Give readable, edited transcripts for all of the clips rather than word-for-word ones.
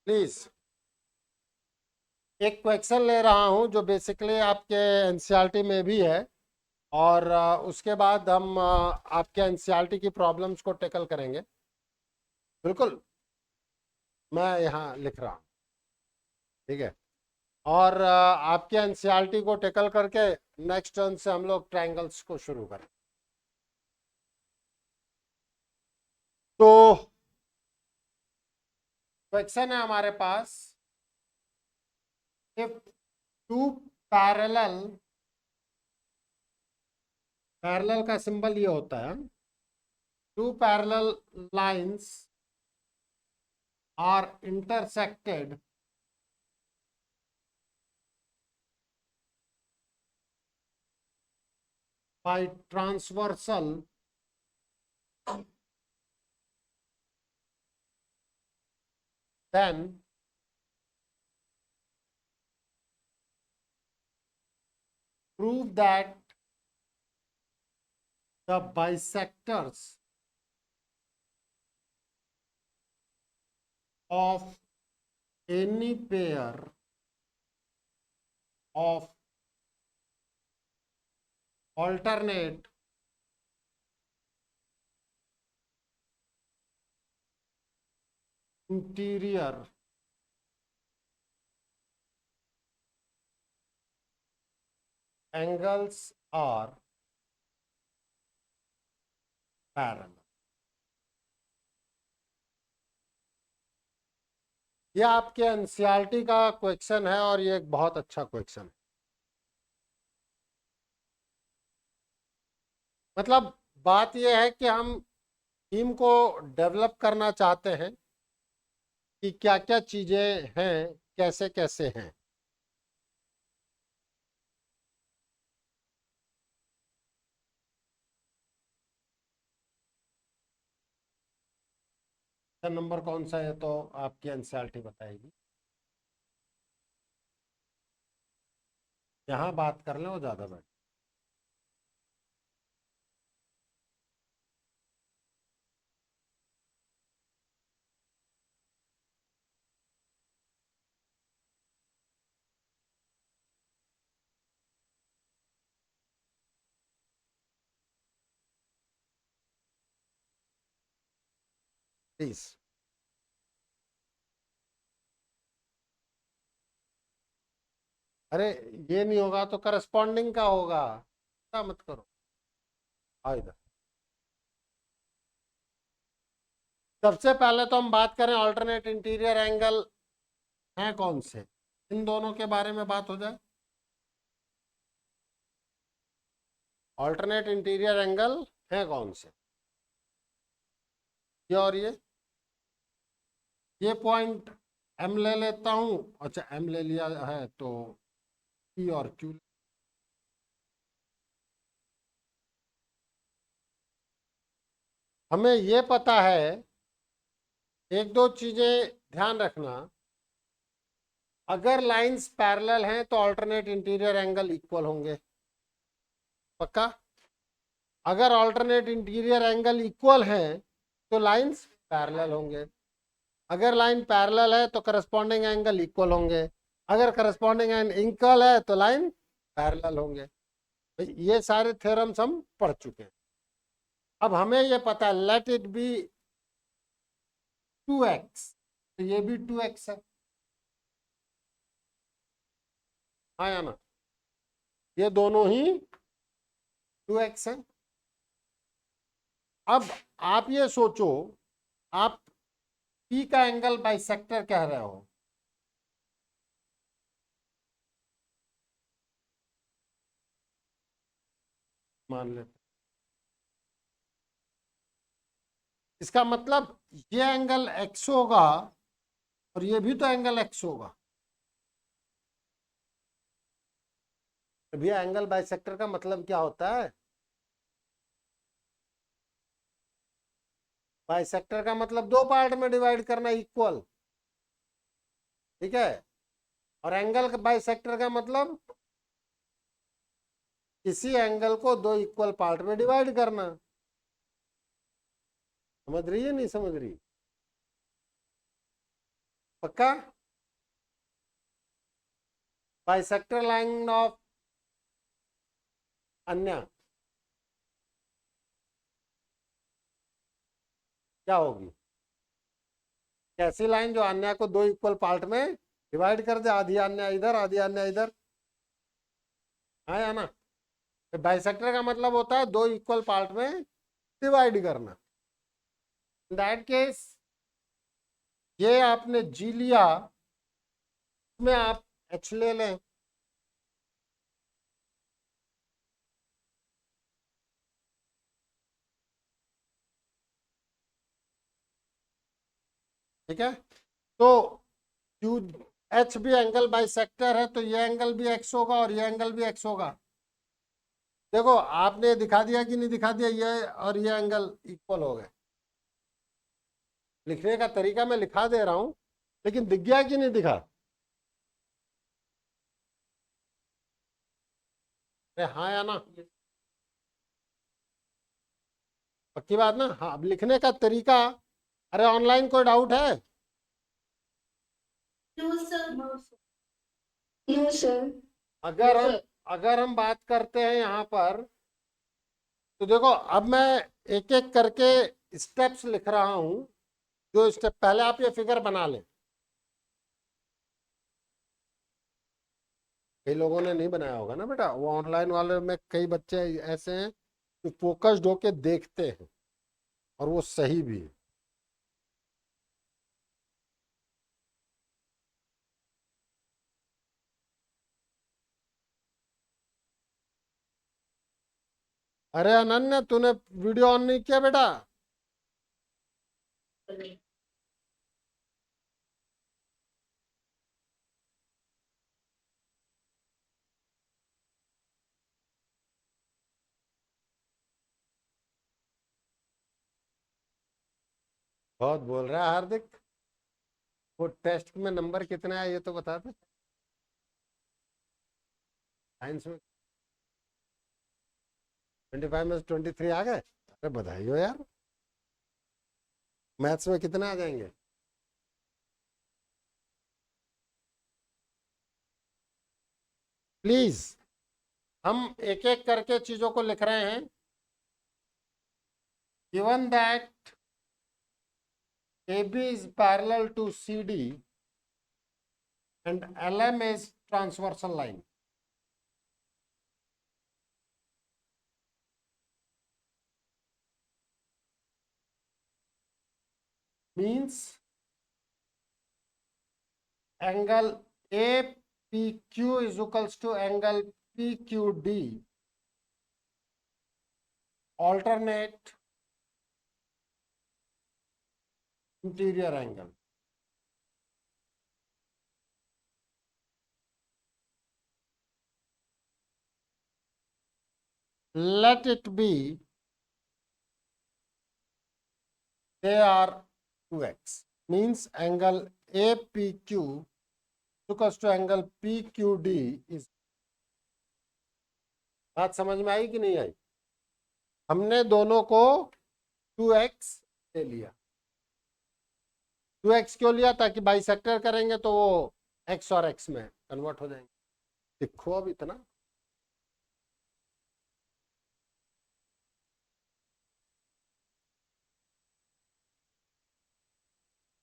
Please एक question ले रहा हूं जो बेसिकली आपके एनसीईआरटी में भी है, और उसके बाद हम आपके एनसीईआरटी की प्रॉब्लम्स को टैकल करेंगे। बिल्कुल, मैं यहाँ लिख रहा हूँ। ठीक है। और आपके एनसीईआरटी को टैकल करके नेक्स्ट टर्न से हम लोग ट्रायंगल्स को शुरू करें। तो क्वेश्चन है हमारे पास, इफ टू पैरेलल, पैरेलल का सिंबल ये होता है, two parallel lines are intersected by transversal then prove that the bisectors of any pair of alternate interior angles are parallel। यह आपके एनसीईआरटी का क्वेश्चन है और ये एक बहुत अच्छा क्वेश्चन है। मतलब बात यह है कि हम टीम को डेवलप करना चाहते हैं कि क्या क्या चीजें हैं, कैसे कैसे हैं। नंबर कौन सा है तो आपकी एनसीईआरटी बताएगी। यहाँ बात कर लें वो ज्यादा बेटर। प्लीज। अरे ये नहीं होगा तो करस्पॉन्डिंग का होगा, क्या मत करो। आओ इधर। सबसे पहले तो हम बात करें ऑल्टरनेट इंटीरियर एंगल हैं कौन से, इन दोनों के बारे में बात हो जाए। ऑल्टरनेट इंटीरियर एंगल हैं कौन से, ये और ये पॉइंट एम ले लेता हूं। अच्छा एम ले लिया है तो पी और क्यू। हमें ये पता है, एक दो चीजें ध्यान रखना। अगर लाइंस पैरेलल हैं तो ऑल्टरनेट इंटीरियर एंगल इक्वल होंगे, पक्का। अगर ऑल्टरनेट इंटीरियर एंगल इक्वल है तो लाइंस पैरेलल होंगे। अगर लाइन पैरेलल है तो करस्पॉन्डिंग एंगल इक्वल होंगे। अगर करस्पॉन्डिंग एंगल इक्वल है तो लाइन पैरेलल होंगे। ये सारे थ्योरम्स हम पढ़ चुके हैं। अब हमें ये पता है, लेट इट बी 2x, तो ये भी 2x है, हाँ या ना। ये दोनों ही 2x है। अब आप ये सोचो, आप P का एंगल बाइसेक्टर कह रहे हो, मान लेते। इसका मतलब ये एंगल x होगा और ये भी तो एंगल x होगा। भैया एंगल बाइसेक्टर का मतलब क्या होता है? बाइसेक्टर का मतलब दो पार्ट में डिवाइड करना, इक्वल। ठीक है। और एंगल बाइसेक्टर का मतलब किसी एंगल को दो इक्वल पार्ट में डिवाइड करना। समझ रही है नहीं समझ रही? पक्का? बाइसेक्टर लाइन ऑफ अन्य क्या होगी? कैसी लाइन जो अन्य को दो इक्वल पार्ट में डिवाइड कर दे, आधी अन्य इधर आधी अन्य इधर, हाँ या ना? बाइसेक्टर का मतलब होता है दो इक्वल पार्ट में डिवाइड करना। इन दैट केस ये आपने जी लिया, उसमें आप एच ले लें, ठीक है? तो क्यू एच भी एंगल बाइसेक्टर है, तो ये एंगल भी एक्स होगा और ये एंगल भी एक्स होगा। देखो आपने दिखा दिया कि नहीं दिखा दिया, ये और ये एंगल इक्वल हो गए। लिखने का तरीका मैं लिखा दे रहा हूं, लेकिन दिख गया कि नहीं दिखा? अरे हाँ या ना? पक्की बात ना? हाँ, अब लिखने का तरीका। अरे ऑनलाइन कोई डाउट है? No sir. No sir. अगर हम बात करते हैं यहाँ पर, तो देखो अब मैं एक एक करके स्टेप्स लिख रहा हूं। जो स्टेप पहले आप ये फिगर बना लें। कई लोगों ने नहीं बनाया होगा ना बेटा, वो ऑनलाइन वाले में कई बच्चे ऐसे हैं जो फोकस्ड होके देखते हैं, और वो सही भी है। अरे अनन्या, तूने वीडियो ऑन नहीं किया बेटा? बहुत बोल रहा है हार्दिक। वो टेस्ट में नंबर कितने आए ये तो बता दे। साइंस में 25 में से 23 आ गए? अरे बधाई हो यार। मैथ्स में कितने आ जाएंगे? प्लीज, हम एक एक करके चीजों को लिख रहे हैं। Given that AB is parallel to CD and LM is transversal line. Means angle APQ is equals to angle PQD. Alternate interior angle. Let it be they are 2x. Means angle APQ equals to angle PQD is. बात समझ में आई कि नहीं आई? हमने दोनों को 2x ले लिया। 2x क्यों लिया? ताकि बाइसेक्टर करेंगे तो वो x और x में कन्वर्ट हो जाएंगे। लिखो अब इतना।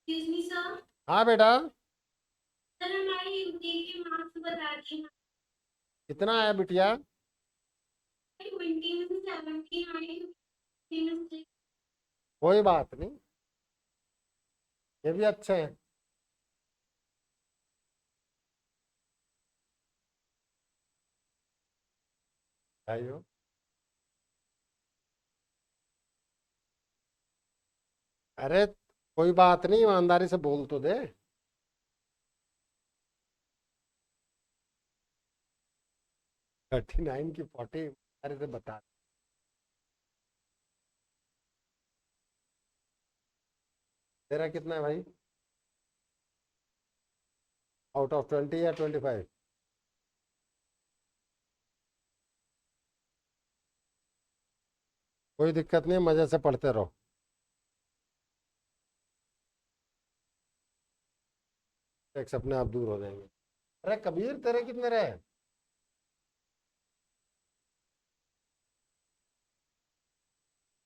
Excuse me sir. हाँ बेटा। सर हमारी हिंदी के मार्क्स बता दें। कितना आया बिटिया? 20 में से 17 आए। कोई बात नहीं, ये भी अच्छे हैं। भाइयों, अरे कोई बात नहीं, ईमानदारी से बोल तो दे। 39 की 40 ईमानदारी से बता। तेरा कितना है भाई? आउट ऑफ 20 या 25? कोई दिक्कत नहीं, मजे से पढ़ते रहो। टैक्स अपने आप दूर हो जाएंगे। अरे कबीर तेरे कितने रहे?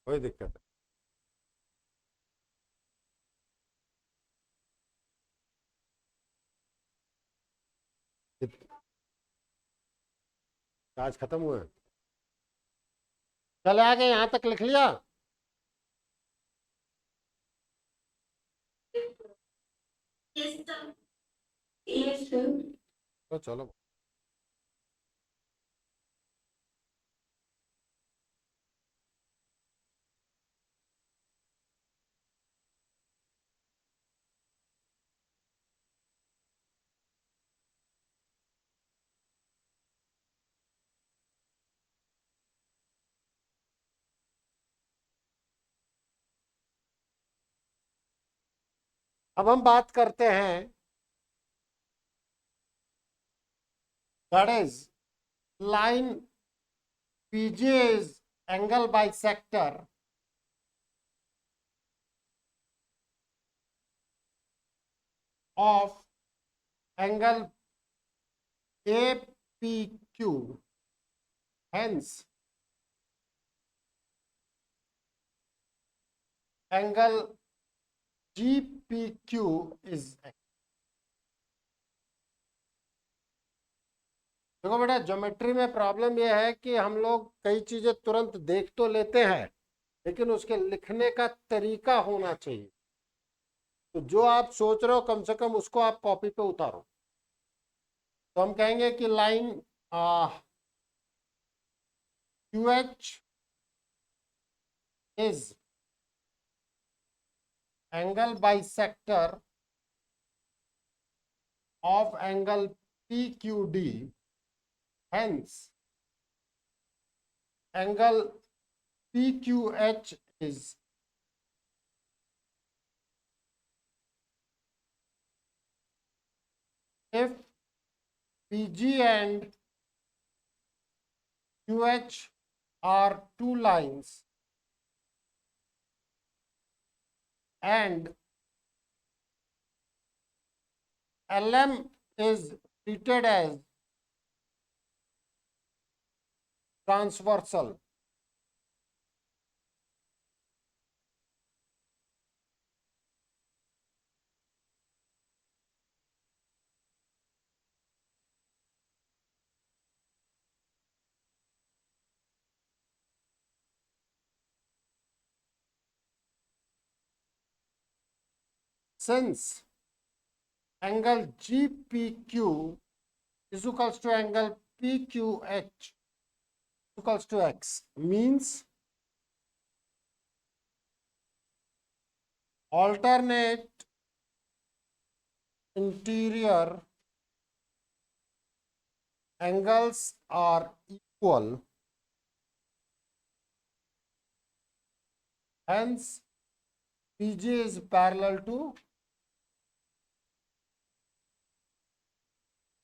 कोई दिक्कत नहीं। आज खत्म हुए? चले आगे, यहाँ तक लिख लिया? Yes sir. Yes sir. तो चलो। अब हम बात करते हैं, that is line PJ is angle bisector of angle APQ. Hence, angle GPQ is। देखो बेटा, ज्योमेट्री में प्रॉब्लम यह है कि हम लोग कई चीजें तुरंत देख तो लेते हैं, लेकिन उसके लिखने का तरीका होना चाहिए। तो जो आप सोच रहे हो कम से कम उसको आप कॉपी पे उतारो। तो हम कहेंगे कि line QH is angle bisector of angle PQD. Hence, angle PQH is if PG and QH are two lines and LM is treated as transversal. Since angle GPQ is equals to angle PQH equals to X, means alternate interior angles are equal, hence PG is parallel to।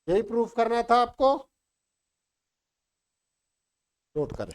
यही proof करना था आपको, note करें।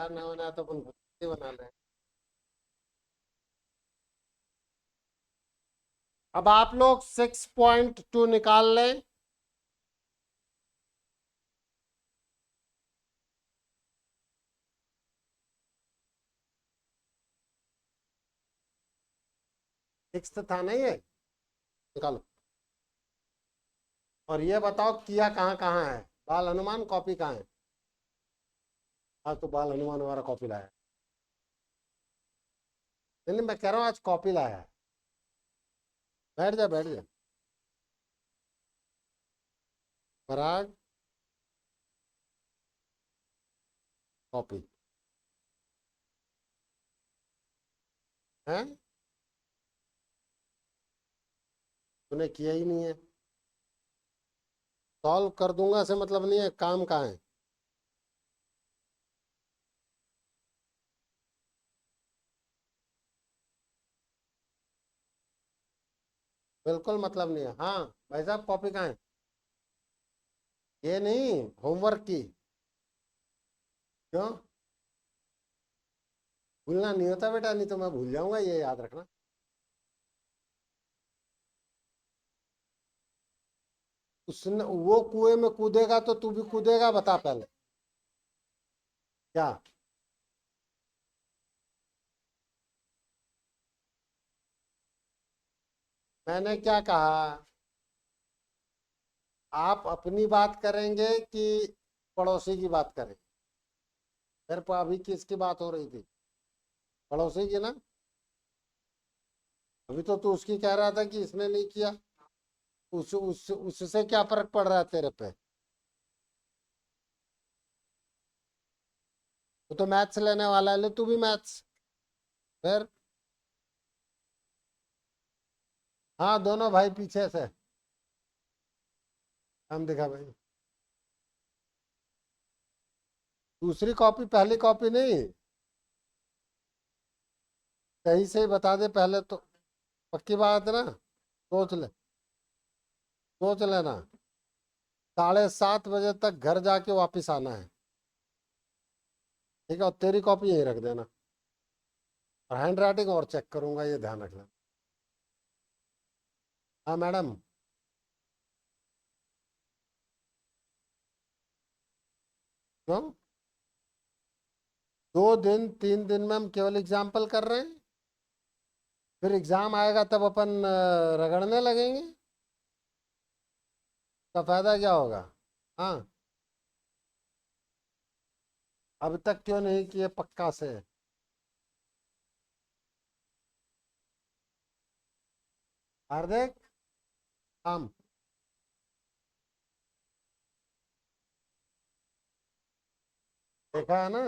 ना होना तो अपन खुद से बना लें। अब आप लोग 6.2 निकाल लें। सिक्स था नहीं है, निकालो। और ये बताओ किया कहाँ कहाँ है, बाल हनुमान कॉपी कहाँ है? हाँ तो बाल हनुमान हमारा कॉपी लाया। नहीं नहीं, मैं कह रहा हूँ आज कॉपी लाया है। बैठ जा बैठ जा। पराग कॉपी है, तूने किया ही नहीं है। सॉल्व कर दूंगा से मतलब नहीं है, काम कहाँ है? बिल्कुल मतलब नहीं है। हाँ भाई साहब कॉपी कहाँ है? ये नहीं, होमवर्क की। क्यों भूलना नहीं होता बेटा, नहीं तो मैं भूल जाऊंगा, ये याद रखना। उसने वो कुएं में कूदेगा तो तू भी कूदेगा, बता पहले। क्या? मैंने क्या कहा? आप अपनी बात करेंगे कि पड़ोसी की बात करें? फिर अभी किसकी बात हो रही थी? पड़ोसी की ना। अभी तो तू उसकी कह रहा था कि इसने नहीं किया। उससे क्या फर्क पड़ रहा है तेरे पे? वो तो मैथ्स लेने वाला है, ले तू भी मैथ्स। फिर हाँ दोनों भाई पीछे से। हम दिखा भाई, दूसरी कॉपी पहली कॉपी नहीं, कहीं से ही बता दे पहले तो। पक्की बात है ना? सोच ले, सोच लेना। 7:30 बजे तक घर जाके वापिस आना है, ठीक है? और तेरी कॉपी यहीं रख देना, और हैंड राइटिंग और चेक करूंगा, ये ध्यान रखना। हाँ मैडम। क्यों? 2 दिन 3 दिन में हम केवल एग्जाम्पल कर रहे हैं, फिर एग्जाम आएगा तब अपन रगड़ने लगेंगे, तो फायदा क्या होगा? हाँ, अब तक क्यों नहीं किए पक्का से? हार्दिक हम देखा है ना?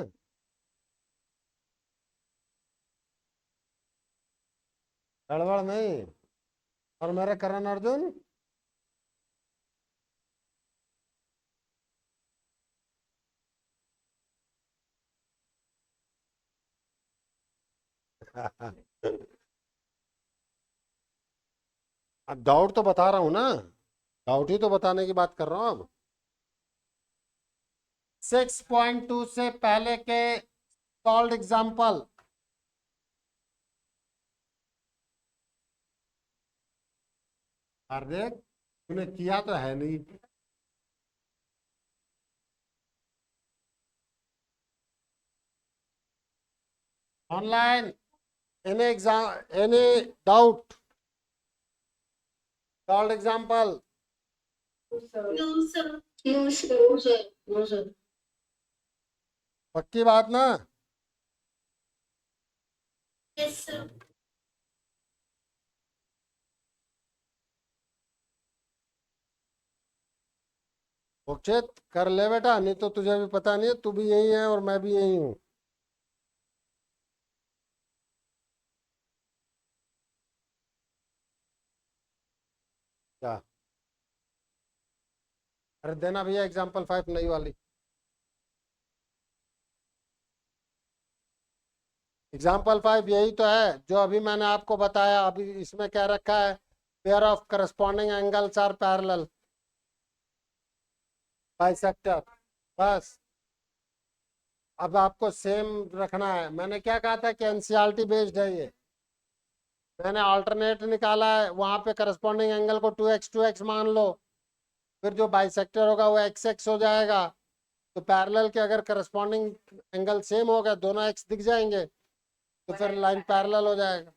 गड़बड़ नहीं। और मेरे करण अर्जुन अब डाउट तो बता रहा हूँ ना, डाउट ही तो बताने की बात कर रहा हूँ अब। 6.2 से पहले के सॉल्व एग्जाम्पल। हार्दिक तूने किया तो है नहीं। Online any exam, any doubt? Solve example. No sir. No sir. No sir. पक्की बात ना? Yes sir. मोक्षित कर ले बेटा, नहीं तो तुझे भी पता नहीं है, तू भी यही है और मैं भी यही हूँ। क्या? अरे देना भैया एग्जाम्पल 5 नई वाली। एग्जाम्पल 5 यही तो है जो अभी मैंने आपको बताया। अभी इसमें क्या रखा है? Pair of corresponding angles are parallel bisector, बस। अब आपको सेम रखना है। मैंने क्या कहा था कि एनसीईआरटी बेस्ड है ये। मैंने अल्टरनेट निकाला है, वहां पे करस्पॉन्डिंग एंगल को 2x मान लो, फिर जो बाइसेक्टर होगा वो x हो जाएगा। तो पैरेलल के अगर करस्पॉन्डिंग एंगल सेम हो गया, दोनों x दिख जाएंगे, तो फिर लाइन पैरेलल हो जाएगा।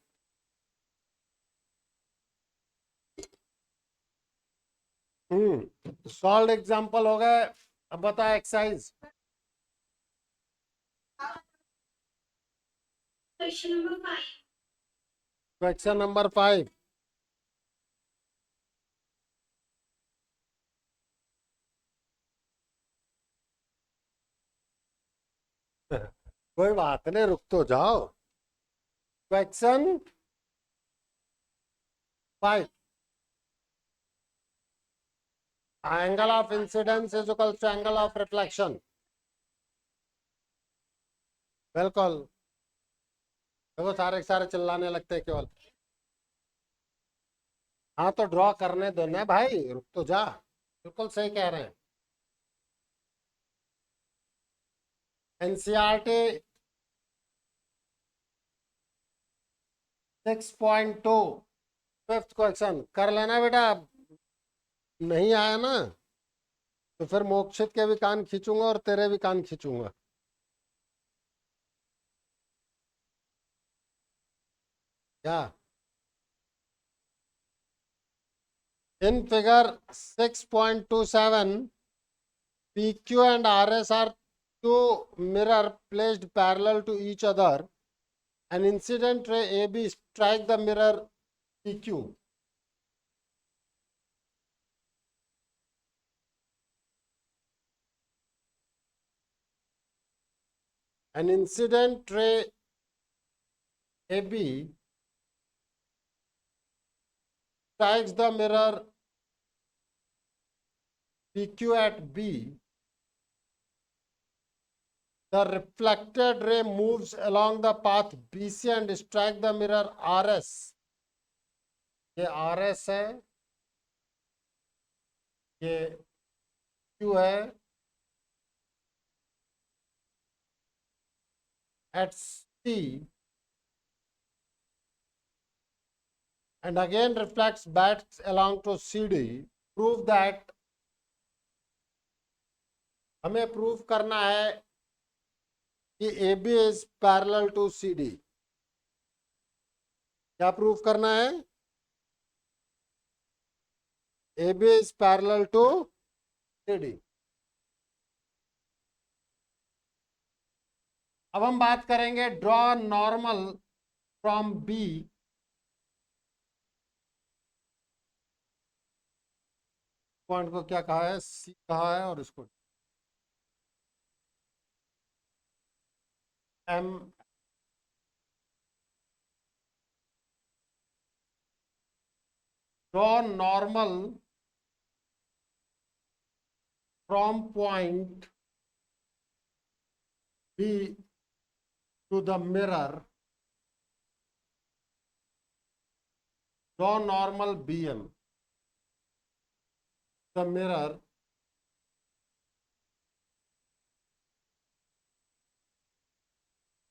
सॉल्व एग्जांपल हो गए। अब बता exercise question number 5। Question number 5। कोई बात नहीं, रुक तो जाओ। Question 5, angle of incidence is equal to angle of reflection. बिल्कुल। देखो सारे के सारे चिल्लाने लगते हैं केवल। हाँ तो ड्रॉ करने दो ना भाई, रुक तो जा। बिल्कुल सही कह रहे हैं। एनसीईआरटी 6.2 फिफ्थ क्वेश्चन कर लेना बेटा। नहीं आया ना तो फिर मोक्षित के भी कान खींचूंगा और तेरे भी कान खींचूंगा। क्या? In figure 6.27 PQ and RS are two mirror placed parallel to each other. An incident ray AB strike the mirror PQ. An incident ray AB strikes the mirror PQ at B. The reflected ray moves along the path BC and strike the mirror RS. ये RS है, ये Q है, at C, and again reflects back along to CD. Prove that, हमें prove करना है कि AB is parallel to CD। क्या prove करना है? AB is parallel to CD। अब हम बात करेंगे draw normal from B point को क्या कहा है? C कहा है, और इसको M। Draw normal from point B to the mirror। Draw normal BM the mirror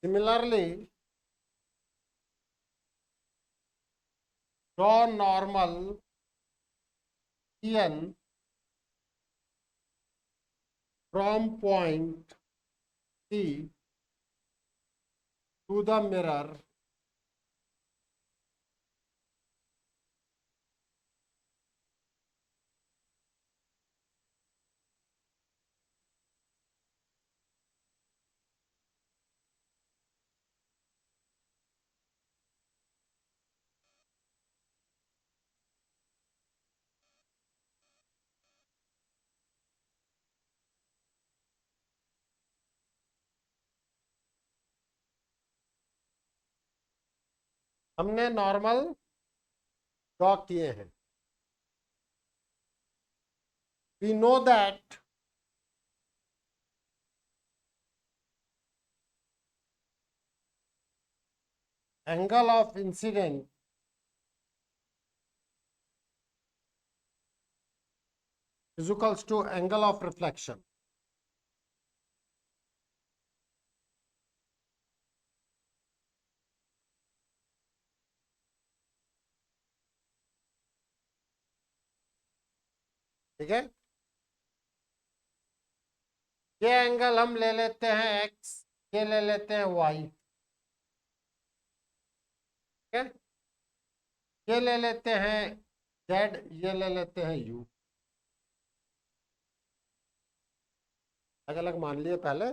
similarly draw normal EN from point C to the mirror हमने नॉर्मल ड्रॉ किए हैं। We know that angle of incident is equals to angle of reflection। ठीक है। ये angle हम ले लेते हैं x, ये ले लेते हैं y, ठीक है। ये ले लेते हैं z, ये ले लेते हैं u, अलग अलग मान लिए पहले।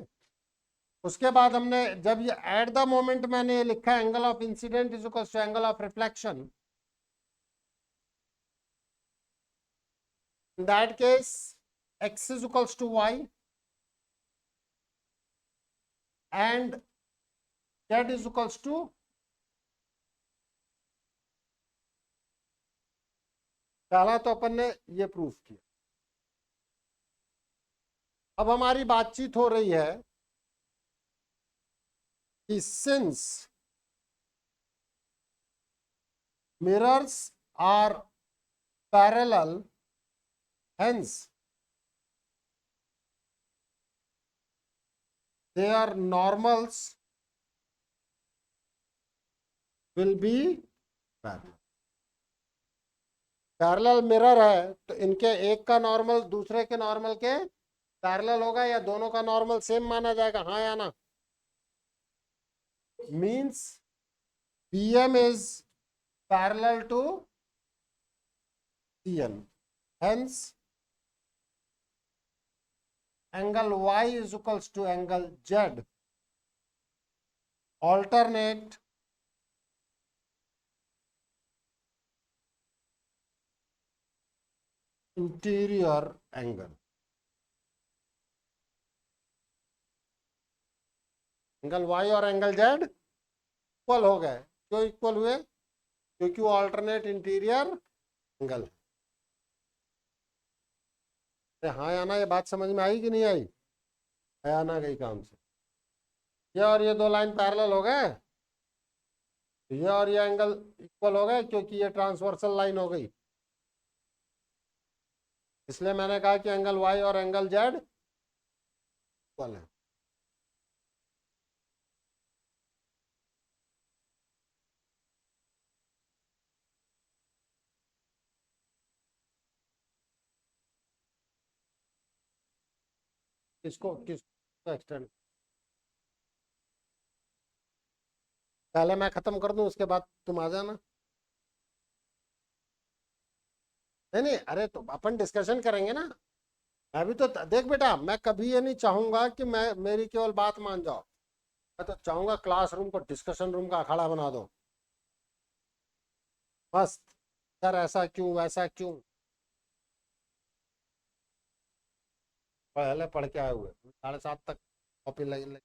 उसके बाद हमने जब ये एट द मोमेंट मैंने ये लिखा angle of incident is equal to angle of reflection, in that case x is equals to y and z is equals to, पहला तो अपन ने ये प्रूफ किया। अब हमारी बातचीत हो रही है कि since mirrors are parallel, hence their normals will be parallel। Parallel mirror है तो इनके एक का नॉर्मल दूसरे के नॉर्मल के पैरेलल होगा या दोनों का नॉर्मल सेम माना जाएगा, हाँ या ना? Means BM is parallel to CN, hence angle Y is equals to angle Z alternate interior angle. Angle Y और एंगल Z इक्वल हो गए। क्यों इक्वल हुए? क्योंकि वो ऑल्टरनेट इंटीरियर एंगल है। हाँ या ना, ये बात समझ में आई कि नहीं आई? है या ना गई काम से? ये और ये दो लाइन पैरेलल हो गए, ये और ये एंगल इक्वल हो गए क्योंकि ये ट्रांसवर्सल लाइन हो गई। इसलिए मैंने कहा कि एंगल Y और एंगल Z इक्वल है। किसको एक्सटेंड? पहले मैं खत्म कर दूं, उसके बाद तुम आ जाना। नहीं नहीं, अरे तो अपन डिस्कशन करेंगे ना। मैं भी तो देख बेटा, मैं कभी ये नहीं चाहूंगा कि मैं मेरी केवल बात मान जाओ। मैं तो चाहूंगा क्लासरूम को डिस्कशन रूम का अखाड़ा बना दो। मस्त। सर ऐसा क्यों, वैसा क्यों, पहले पढ़ के आए हुए 7:30 तक कॉपी लगी।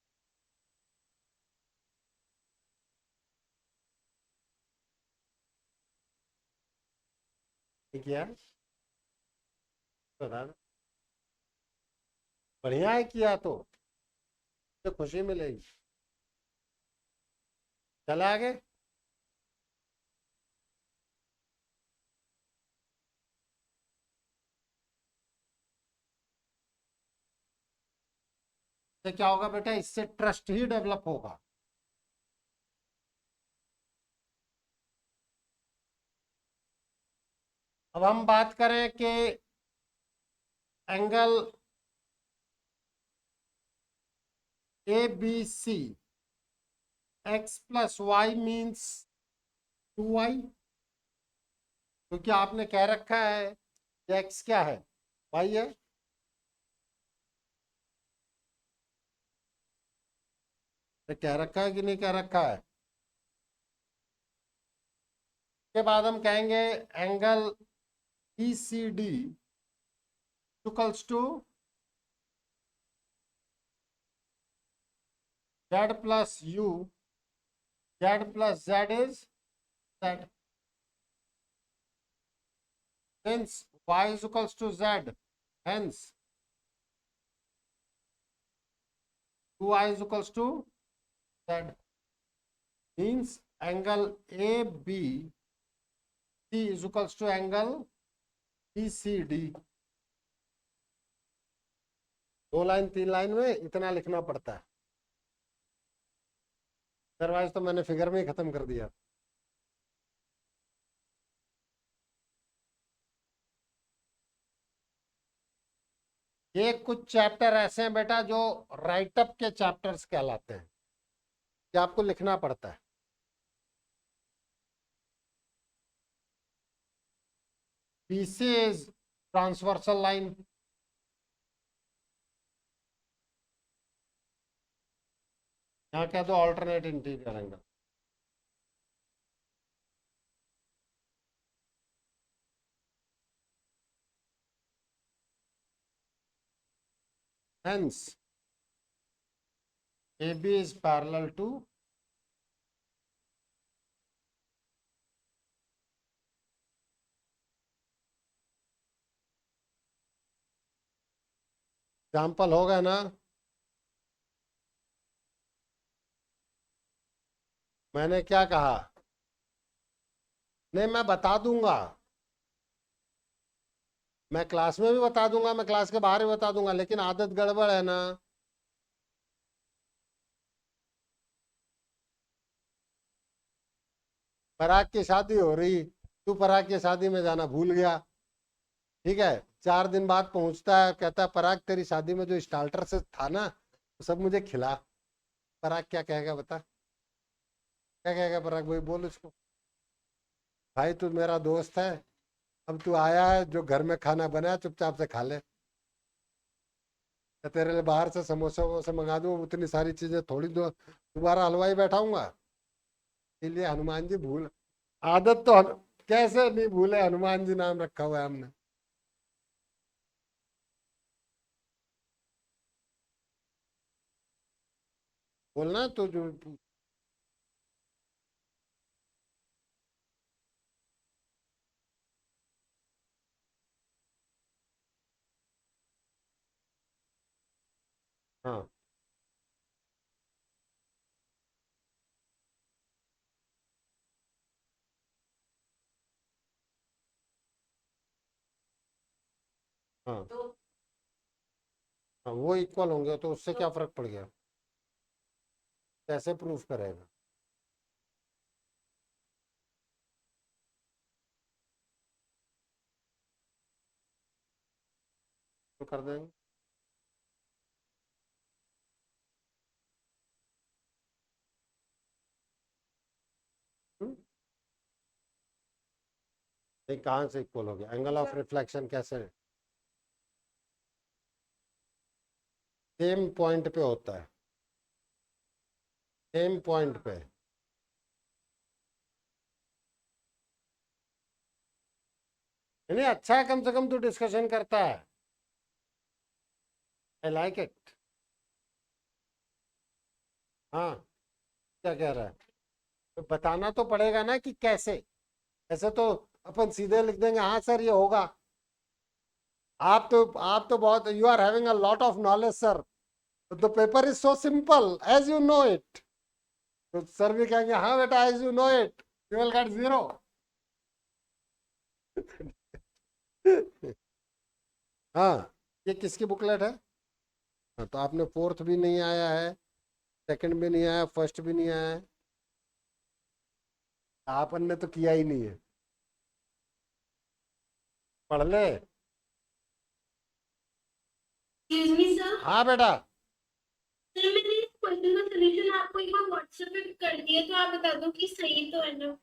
ठीक है, बता दो। बढ़िया है किया तो खुशी मिलेगी। चले आगे। तो क्या होगा बेटा, इससे ट्रस्ट ही डेवलप होगा। अब हम बात करें कि angle ABC x plus Y means 2y, क्योंकि आपने कह रखा है कि x क्या है, y है। तो कह रखा है कि नहीं कह रखा है? के बाद हम कहेंगे angle ECD equals to Z plus U, Z plus Z is Z. Since Y is equals to Z, hence 2y is equals to Z. Means angle ABC is equals to angle ECD। दो line तीन line में इतना लिखना पड़ता है, otherwise तो मैंने figure में ही खत्म कर दिया। ये कुछ चैप्टर ऐसे हैं बेटा जो राइटअप के चैप्टर्स कहलाते हैं, कि आपको लिखना पड़ता है। BC is ट्रांसवर्सल लाइन, यहाँ कह दो alternate interior angle. Hence, AB is parallel to example होगा ना। मैंने क्या कहा? नहीं, मैं बता दूंगा, मैं क्लास में भी बता दूंगा, मैं क्लास के बाहर भी बता दूंगा, लेकिन आदत गड़बड़ है ना। पराग की शादी हो रही, तू पराग की शादी में जाना भूल गया, ठीक है। 4 दिन बाद पहुंचता है, कहता है पराग तेरी शादी में जो स्टार्टर से था ना, वो सब मुझे खिला। पराग क्या कहेगा बता? क्या कहेगा पराग भाई? बोल उसको, भाई तू मेरा दोस्त है, अब तू आया है, जो घर में खाना बनाया चुपचाप से खा ले। या तेरे लिए बाहर से समोसा वमोसा मंगा दूं, उतनी सारी चीजें थोड़ी दो दोबारा हलवाई बैठाऊंगा। इसलिए हनुमान जी भूल, आदत तो कैसे नहीं भूले, हनुमान जी नाम रखा हुआ है हमने। बोलना तो जो। हाँ हाँ हाँ, वो इक्वल होंगे तो उससे क्या फर्क पड़ गया? कैसे प्रूफ करेगा? तो कर देंगे। हम्म? नहीं, कहाँ से इक्वल हो गया? एंगल ऑफ रिफ्लेक्शन कैसे? सेम पॉइंट पे होता है, सेम पॉइंट पे। नहीं अच्छा है, कम से कम तू डिस्कशन करता है, आई लाइक इट। हाँ, क्या कह रहा है? तो बताना तो पड़ेगा ना कि कैसे। ऐसे तो अपन सीधे लिख देंगे हाँ सर ये होगा। आप तो बहुत, you are having a lot of knowledge sir, the paper is so simple as you know it. तो सर भी कहेंगे हाँ बेटा as you know it you will get 0। हाँ, ये किसकी बुकलेट है? हाँ, तो आपने फोर्थ भी नहीं आया है, सेकंड भी नहीं आया, फर्स्ट भी नहीं आया है, आपन ने तो किया ही नहीं है। पढ़ ले। Excuse me sir. हाँ बेटा। सर मैंने इस क्वेश्चन का सॉल्यूशन आपको एक बार व्हाट्सएप पे कर दिया, तो आप बता दो कि सही तो है ना।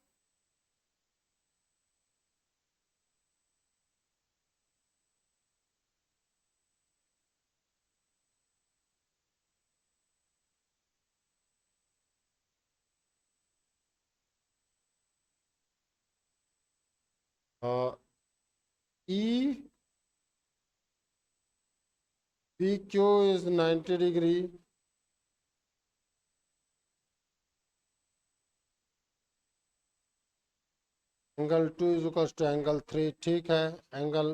E P Q is 90 degree, angle 2 is equal to angle 3, ठीक है। एंगल,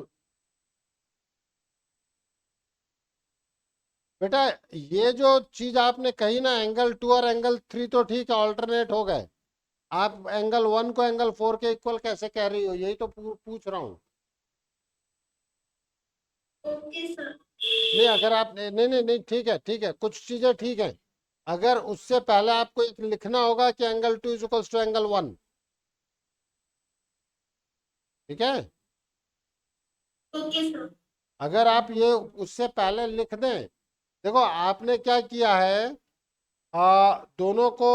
बेटा ये जो चीज आपने कही ना, एंगल 2 और एंगल 3 तो ठीक है, ऑल्टरनेट हो गए। आप एंगल 1 को एंगल 4 के इक्वल कैसे कह रही हो? यही तो पूछ रहा हूँ। Okay sir. नहीं अगर आप, नहीं नहीं नहीं, ठीक है ठीक है, कुछ चीजें ठीक है। अगर उससे पहले आपको एक लिखना होगा कि angle 2 is equal to angle 1, ठीक है। Okay sir. अगर आप ये उससे पहले लिख दें, देखो आपने क्या किया है, दोनों को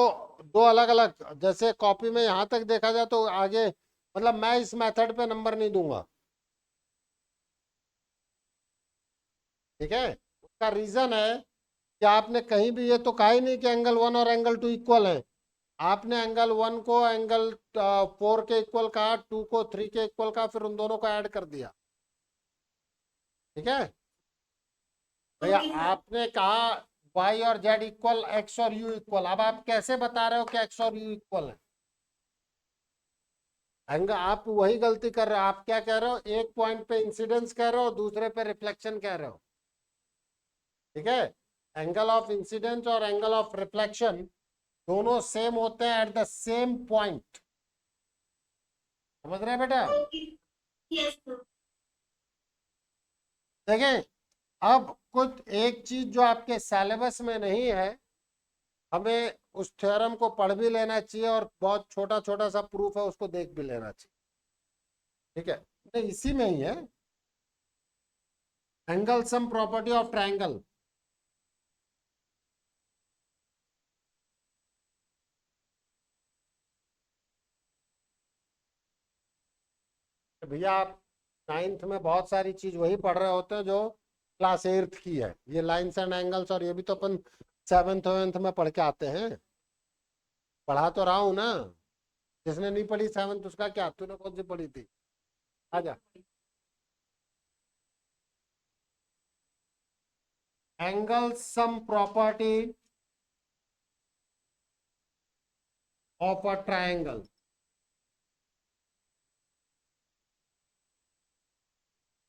दो अलग अलग, जैसे कॉपी में यहां तक देखा जाए तो आगे, मतलब मैं इस मेथड पे नंबर नहीं दूंगा, ठीक है। उसका रीजन है कि आपने कहीं भी ये तो कहा ही नहीं कि एंगल 1 और एंगल 2 इक्वल है। आपने एंगल 1 को एंगल 4 के इक्वल कहा, 2 को 3 के इक्वल कहा, फिर उन दोनों को ऐड कर दिया, ठीक है भैया। Okay sir. आपने कहा y और z इक्वल, x और u इक्वल, अब आप कैसे बता रहे हो कि x और u इक्वल है? एंगल, आप वही गलती कर रहे हो। आप क्या कह रहे हो, एक पॉइंट पे इंसिडेंस कह रहे हो, दूसरे पे रिफ्लेक्शन कह रहे हो, ठीक है। एंगल ऑफ इंसिडेंस और एंगल ऑफ रिफ्लेक्शन दोनों सेम होते हैं एट द सेम पॉइंट, समझ रहे हैं बेटा? ओके। Yes sir. देखें, अब कुछ एक चीज जो आपके सिलेबस में नहीं है, हमें उस थ्योरम को पढ़ भी लेना चाहिए और बहुत छोटा छोटा सा प्रूफ है उसको देख भी लेना चाहिए, ठीक है। नहीं, इसी में ही है, angle sum property of triangle. भैया आप नाइन्थ में बहुत सारी चीज वही पढ़ रहे होते हैं जो क्लास एट्थ की है, ये लाइंस एंड एंगल्स, और ये भी तो अपन सेवेंथ वेवेंथ में पढ़ के आते हैं। पढ़ा तो रहा हूं ना। जिसने नहीं पढ़ी सेवेंथ उसका क्या, तूने कौन सी पढ़ी थी? आजा। Angle sum property of a triangle.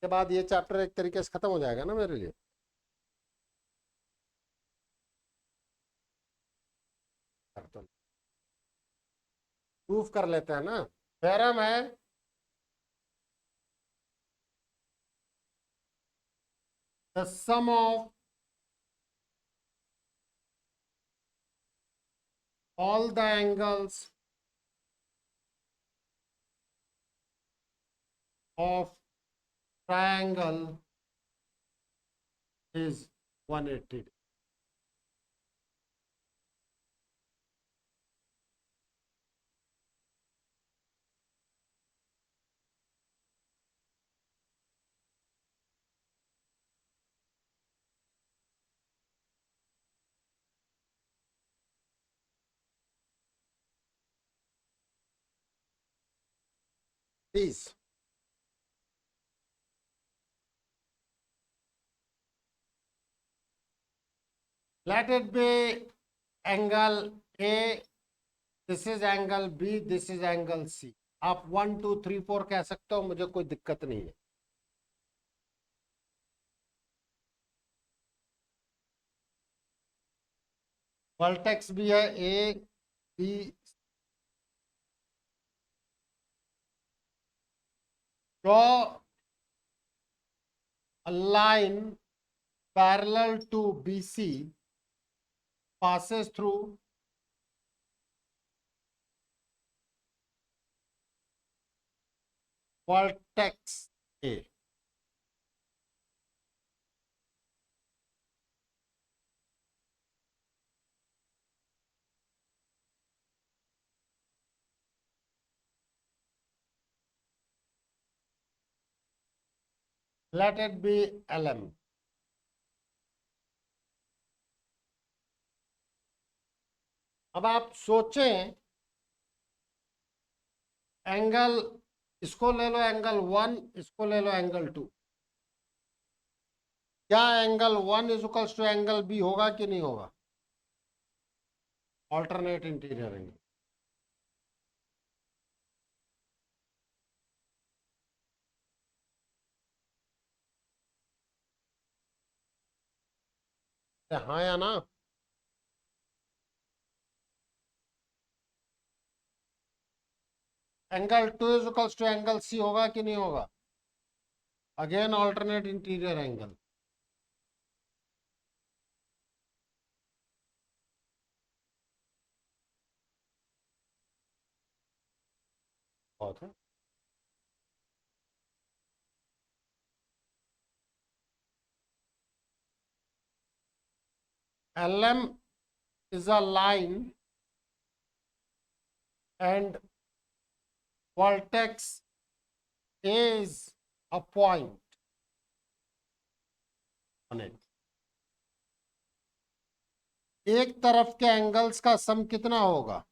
के बाद ये चैप्टर एक तरीके से खत्म हो जाएगा ना मेरे लिए। प्रूफ कर लेते हैं ना। थ्योरम है, the sum of all the angles of triangle is 180 degree. Please, let it be angle A, this is angle B, this is angle C. आप 1 2 3 4 कह सकते हो, मुझे कोई दिक्कत नहीं है। वर्टेक्स भी है A B, draw a line parallel to BC, passes through vertex A. Let it be LM. अब आप सोचें, एंगल, इसको ले लो एंगल 1, इसको ले लो एंगल 2, क्या angle 1 is equals to angle B होगा कि नहीं होगा? Alternate interior angle. हाँ या ना? Angle 2 is equals to angle C होगा कि नहीं होगा? Again alternate interior angle. बहुत है। LM is a line and vertex A is a point on it. एक तरफ के एंगल्स का सम कितना होगा?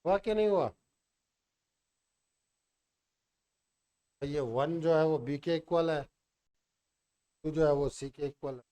हुआ कि नहीं हुआ? ये 1 जो है वो B के इक्वल है, 2 जो है वो C के इक्वल है।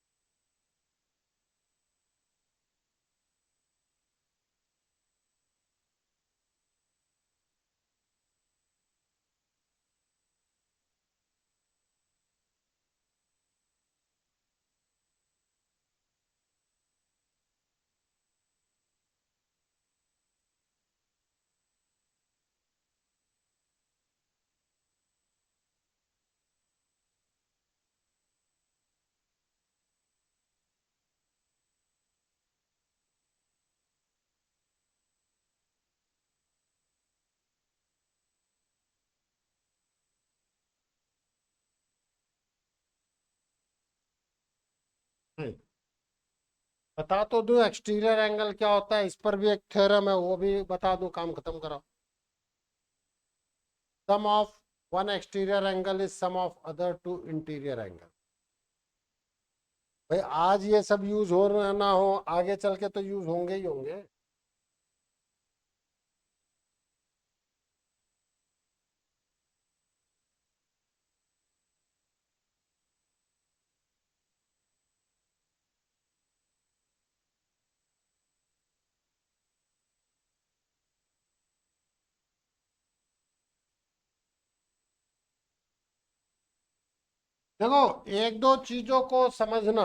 नहीं, बता तो दूं एक्सटीरियर एंगल क्या होता है, इस पर भी एक थ्योरम है, वो भी बता दूं, काम खत्म करो। Sum of one exterior angle is sum of other two interior angle. भाई आज ये सब यूज हो ना हो, आगे चल के तो यूज होंगे ही होंगे। देखो, एक दो चीजों को समझना।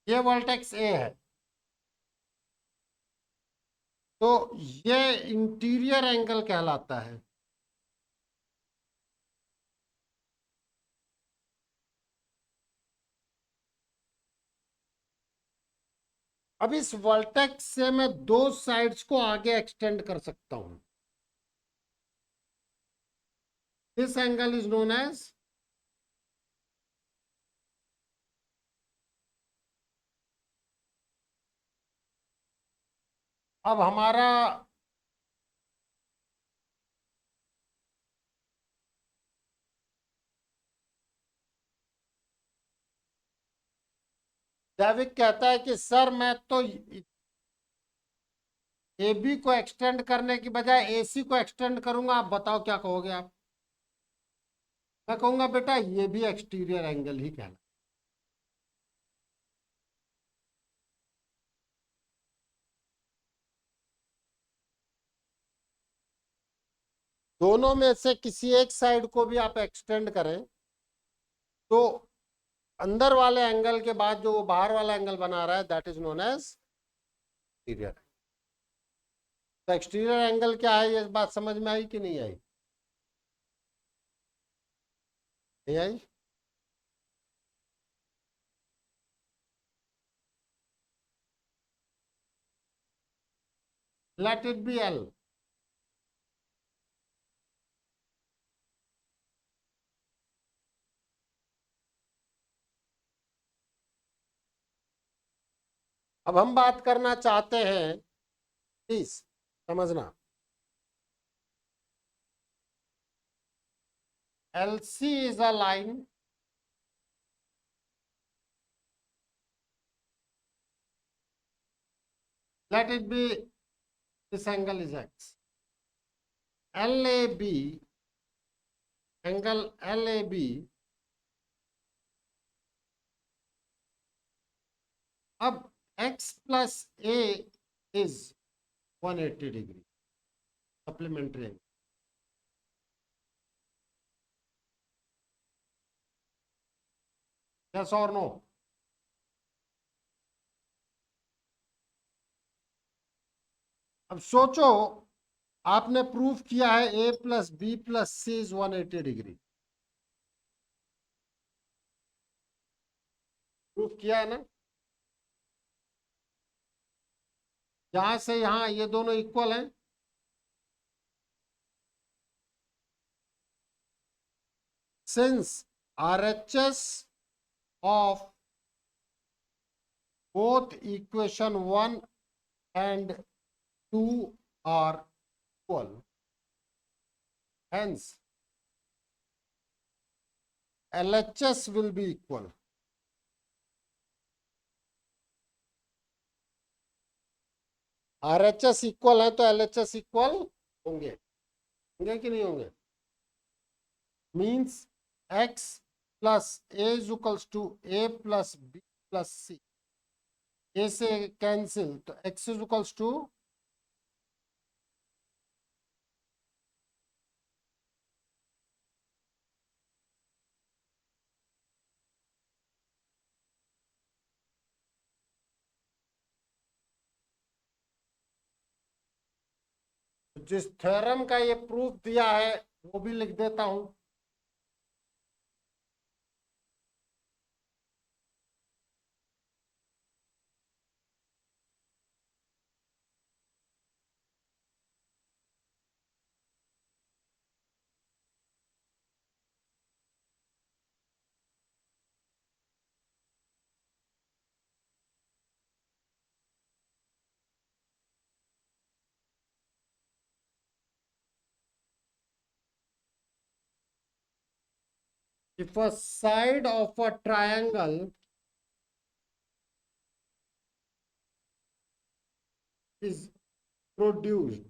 ये वर्टेक्स ए है, तो ये इंटीरियर एंगल कहलाता है। अब इस वर्टेक्स से मैं दो साइड्स को आगे एक्सटेंड कर सकता हूं। This angle is known as, अब हमारा जैविक कहता है कि सर मैं तो ए बी को एक्सटेंड करने की बजाय ए सी को एक्सटेंड करूंगा, आप बताओ क्या कहोगे आप? मैं कहूंगा बेटा ये भी एक्सटीरियर एंगल ही कहना। दोनों में से किसी एक साइड को भी आप एक्सटेंड करें तो अंदर वाले एंगल के बाद जो वो बाहर वाला एंगल बना रहा है, that is known as exterior. तो एक्सटीरियर एंगल क्या है, ये बात समझ में आई कि नहीं आई? नहीं आई? Let it be L. अब हम बात करना चाहते हैं, प्लीज समझना, LC is a line let it be, this angle is X. LAB, angle LAB अब X plus A is 180 degree supplementary angle. Yes और नो? अब सोचो, आपने प्रूफ किया है a plus B plus C is 180 degree, proof किया है ना? यहां से यहां ये दोनों इक्वल हैं, since RHS of both equation 1 and 2 are equal, hence LHS will be equal. RHS equal है तो LHS इक्वल होंगे, होंगे कि नहीं होंगे? Means x plus a is equals to a plus b plus c, a से cancel तो x is equals to जिस थ्योरम का ये प्रूफ दिया है वो भी लिख देता हूं। If a side of a triangle is produced,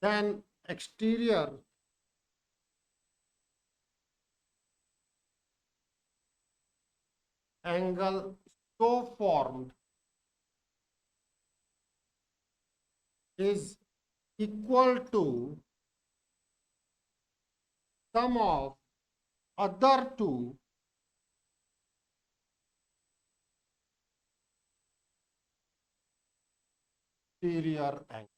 then exterior angle so formed is equal to sum of other two exterior angles.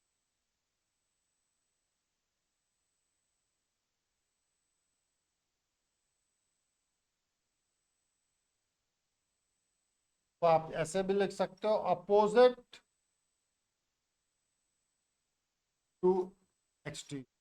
तो आप ऐसे भी लिख सकते हो, अपोजिट टू एक्सटीरियर।